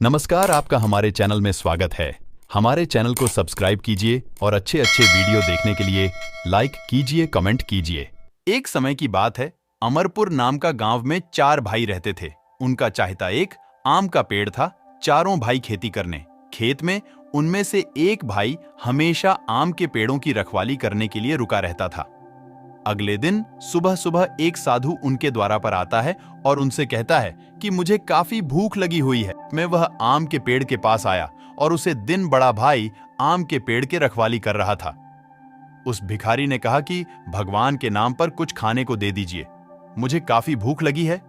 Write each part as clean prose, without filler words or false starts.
नमस्कार, आपका हमारे चैनल में स्वागत है। हमारे चैनल को सब्सक्राइब कीजिए और अच्छे अच्छे वीडियो देखने के लिए लाइक कीजिए, कमेंट कीजिए। एक समय की बात है, अमरपुर नाम का गांव में 4 भाई रहते थे। उनका चाहता एक आम का पेड़ था। चारों भाई खेती करने खेत में उनमें से एक भाई हमेशा आम के पेड़ों की रखवाली करने के लिए रुका रहता था। अगले दिन सुबह सुबह एक साधु उनके द्वारा पर आता है और उनसे कहता है कि मुझे काफी भूख लगी हुई है। मैं वह आम के पेड़ के पास आया और उसे दिन बड़ा भाई आम के पेड़ के रखवाली कर रहा था। उस भिखारी ने कहा कि भगवान के नाम पर कुछ खाने को दे दीजिए, मुझे काफी भूख लगी है।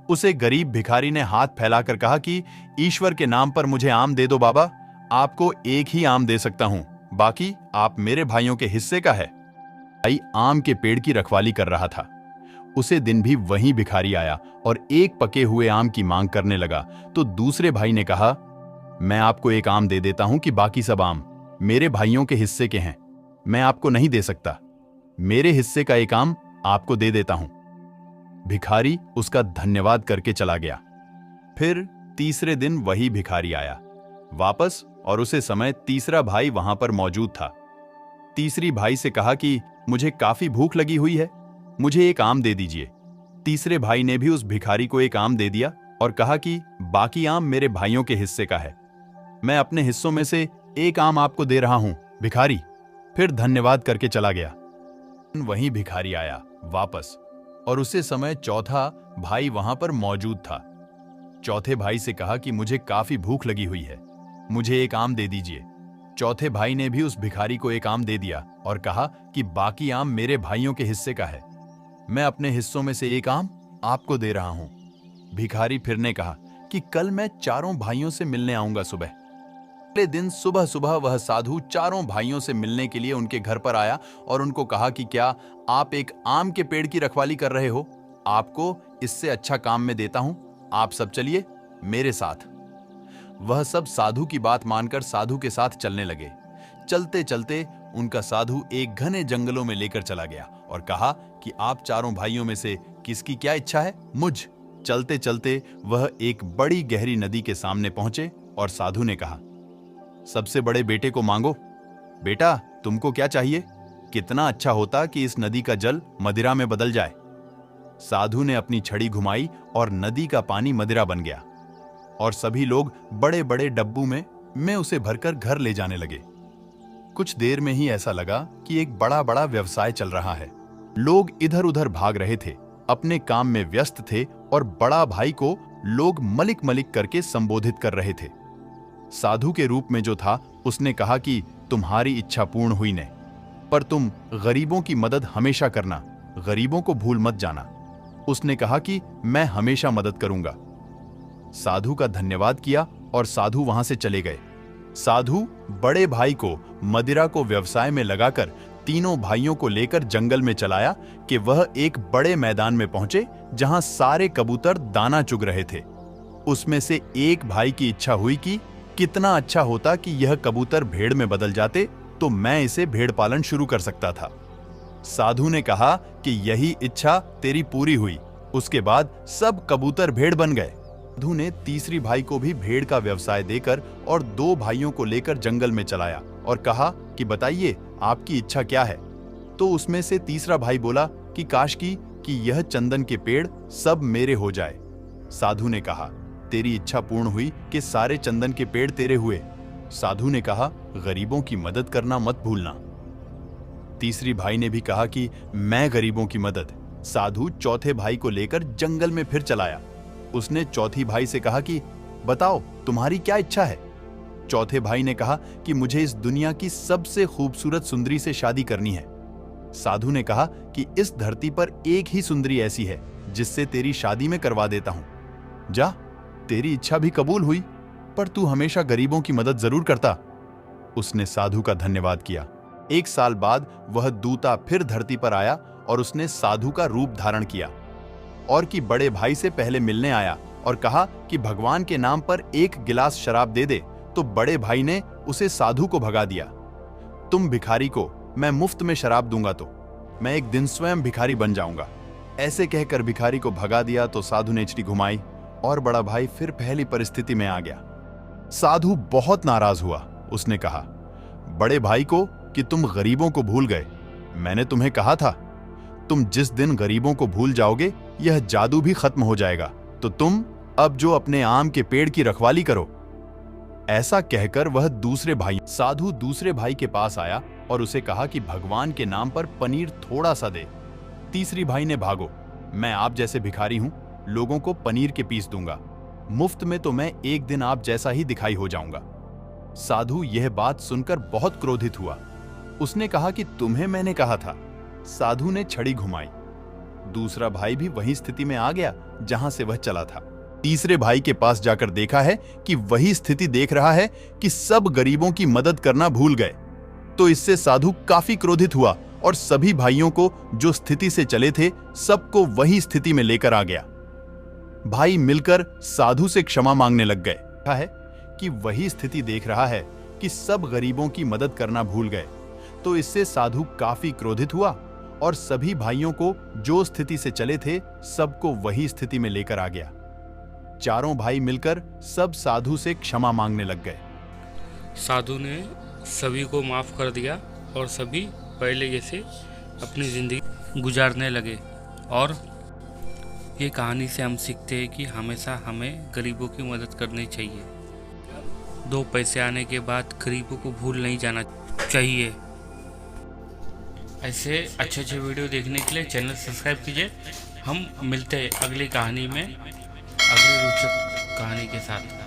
उसे गरीब भिखारी ने हाथ फैलाकर कहा कि ईश्वर के नाम पर मुझे आम दे दो बाबा, आपको एक ही आम दे सकता हूं, बाकी आप मेरे भाइयों के हिस्से का है। भाई आम के पेड़ की रखवाली कर रहा था। उसे दिन भी वही भिखारी आया और एक पके हुए आम की मांग करने लगा तो दूसरे भाई ने कहा, मैं आपको एक आम दे देता हूं कि बाकी सब आम मेरे भाइयों के हिस्से के हैं, मैं आपको नहीं दे सकता। मेरे हिस्से का एक आम आपको दे देता हूं। भिखारी उसका धन्यवाद करके चला गया। फिर तीसरे दिन वही भिखारी आया वापस और उसे समय तीसरा भाई वहां पर मौजूद था। तीसरी भाई से कहा कि मुझे काफी भूख लगी हुई है, मुझे एक आम दे दीजिए। तीसरे भाई ने भी उस भिखारी को एक आम दे दिया और कहा कि बाकी आम मेरे भाइयों के हिस्से का है, मैं अपने हिस्सों में से एक आम आपको दे रहा हूं। भिखारी फिर धन्यवाद करके चला गया। वहीं भिखारी आया वापस और उसे समय चौथा भाई वहां पर मौजूद था। चौथे भाई से कहा कि मुझे काफी भूख लगी हुई है, मुझे एक आम दे दीजिए। चौथे भाई ने भी उस भिखारी को एक आम दे दिया और कहा कि बाकी आम मेरे भाइयों के हिस्से का है, मैं अपने हिस्सों में से एक आम आपको दे रहा हूं। भिखारी फिर ने कहा कि कल मैं चारों भाइयों से मिलने आऊंगा सुबह। अगले दिन सुबह सुबह वह साधु चारों भाइयों से मिलने के लिए उनके घर पर आया और उनको कहा कि क्या आप एक आम के पेड़ की रखवाली कर रहे हो? आपको इससे अच्छा काम मैं देता हूं, आप सब चलिए मेरे साथ। वह सब साधु की बात मानकर साधु के साथ चलने लगे। चलते चलते उनका साधु एक घने जंगलों में लेकर चला गया और कहा कि आप चारों भाइयों में से किसकी क्या इच्छा है? मुझ। चलते चलते वह एक बड़ी गहरी नदी के सामने पहुंचे और साधु ने कहा, सबसे बड़े बेटे को मांगो। बेटा, तुमको क्या चाहिए? कितना अच्छा होता कि इस नदी का जल मदिरा में बदल जाए। साधु ने अपनी छड़ी घुमाई और नदी का पानी मदिरा बन गया और सभी लोग बड़े बड़े डब्बू में उसे भरकर घर ले जाने लगे। कुछ देर में ही ऐसा लगा कि एक बड़ा बड़ा व्यवसाय चल रहा है। लोग इधर उधर भाग रहे थे, अपने काम में व्यस्त थे और बड़ा भाई को लोग मलिक मलिक करके संबोधित कर रहे थे। साधु के रूप में जो था उसने कहा कि तुम्हारी इच्छा पूर्ण हुई ने, पर तुम गरीबों की मदद हमेशा करना, गरीबों को भूल मत जाना। उसने कहा कि मैं हमेशा मदद करूंगा। साधु का धन्यवाद किया और साधु वहां से चले गए। साधु बड़े भाई को मदिरा को व्यवसाय में लगाकर तीनों भाइयों को लेकर जंगल में चलाया कि वह एक बड़े मैदान में पहुंचे जहां सारे कबूतर दाना चुग रहे थे। उसमें से एक भाई की इच्छा हुई कि कितना अच्छा होता कि यह कबूतर भेड़ में बदल जाते तो मैं इसे भेड़ पालन शुरू कर सकता था। साधु ने कहा कि यही इच्छा तेरी पूरी हुई। उसके बाद सब कबूतर भेड़ बन गए। साधु ने तीसरी भाई को भी भेड़ का व्यवसाय देकर और 2 भाइयों को लेकर जंगल में चलाया और कहा कि बताइए आपकी इच्छा क्या है? तो उसमें से तीसरा भाई बोला कि काश कि यह चंदन के पेड़ सब मेरे हो जाए। साधु ने कहा, तेरी इच्छा पूर्ण हुई कि सारे चंदन के पेड़ तेरे हुए। साधु ने कहा, गरीबों की मदद करना मत भूलना। तीसरी भाई ने भी कहा कि मैं गरीबों की मदद। साधु चौथे भाई को लेकर जंगल में फिर चलाया। उसने चौथी भाई से कहा कि बताओ तुम्हारी क्या इच्छा है? चौथे भाई ने कहा कि मुझे इस दुनिया की सबसे खूबसूरत सुंदरी से शादी करनी है। साधु ने कहा कि इस धरती पर एक ही सुंदरी ऐसी है जिससे तेरी शादी में करवा देता हूं। जा, तेरी इच्छा भी कबूल हुई, पर तू हमेशा गरीबों की मदद जरूर करता। उसने साधु का धन्यवाद किया। 1 साल बाद वह दूता फिर धरती पर आया और उसने साधु का रूप धारण किया और कि बड़े भाई से पहले मिलने आया और कहा कि भगवान के नाम पर 1 गिलास शराब दे दे। तो बड़े भाई ने उसे साधु को भगा दिया। तुम भिखारी को मैं मुफ्त में शराब दूंगा तो मैं एक दिन स्वयं भिखारी बन जाऊंगा। ऐसे कहकर भिखारी को भगा दिया तो साधु ने छड़ी घुमाई और बड़ा भाई फिर पहली परिस्थिति में आ गया। साधु बहुत नाराज हुआ। उसने कहा, बड़े भाई को कि तुम गरीबों को भूल गए। मैंने तुम्हें कहा था, तुम जिस दिन गरीबों को भूल जाओगे यह जादू भी खत्म हो जाएगा। तो तुम अब जो अपने आम के पेड़ की रखवाली करो। ऐसा कहकर वह साधु दूसरे भाई के पास आया और उसे कहा कि भगवान के नाम पर पनीर थोड़ा सा दे। तीसरी भाई ने, भागो, मैं आप जैसे भिखारी हूं, लोगों को पनीर के पीस दूंगा। मुफ्त में तो मैं एक दिन आप जैसा ही दिखाई हो जाऊंगा। साधु यह बात सुनकर बहुत क्रोधित हुआ। उसने कहा कि तुम्हें मैंने कहा था। साधु ने छड़ी घुमाई। दूसरा भाई भी वही स्थिति में आ गया जहां से वह चला था। तीसरे भाई के पास जाकर देखा है कि वही स्थिति देख रहा है कि सब गरीबों की मदद करना भूल गए। तो इससे साधु काफी क्रोधित हुआ और सभी भाइयों को जो स्थिति से चले थे सबको वही स्थिति में लेकर आ गया। भाई मिलकर साधु से क्षमा मांगने लग गए। कहा है कि वही स्थिति देख रहा है कि सब गरीबों की मदद करना भूल गए। तो इससे साधु काफी क्रोधित हुआ और सभी भाइयों को जो स्थिति से चले थे सबको वही स्थिति में लेकर आ गया। चारों भाई मिलकर सब साधु से क्षमा मांगने लग गए। साधु ने सभी को माफ़ कर दिया और सभी पहले जैसे अपनी ज़िंदगी गुजारने लगे। और ये कहानी से हम सीखते हैं कि हमेशा हमें गरीबों की मदद करनी चाहिए। 2 पैसे आने के बाद गरीबों को भूल नहीं जाना चाहिए। ऐसे अच्छे वीडियो देखने के लिए चैनल सब्सक्राइब कीजिए। हम मिलते हैं अगली कहानी में, अगली रोचक कहानी के साथ।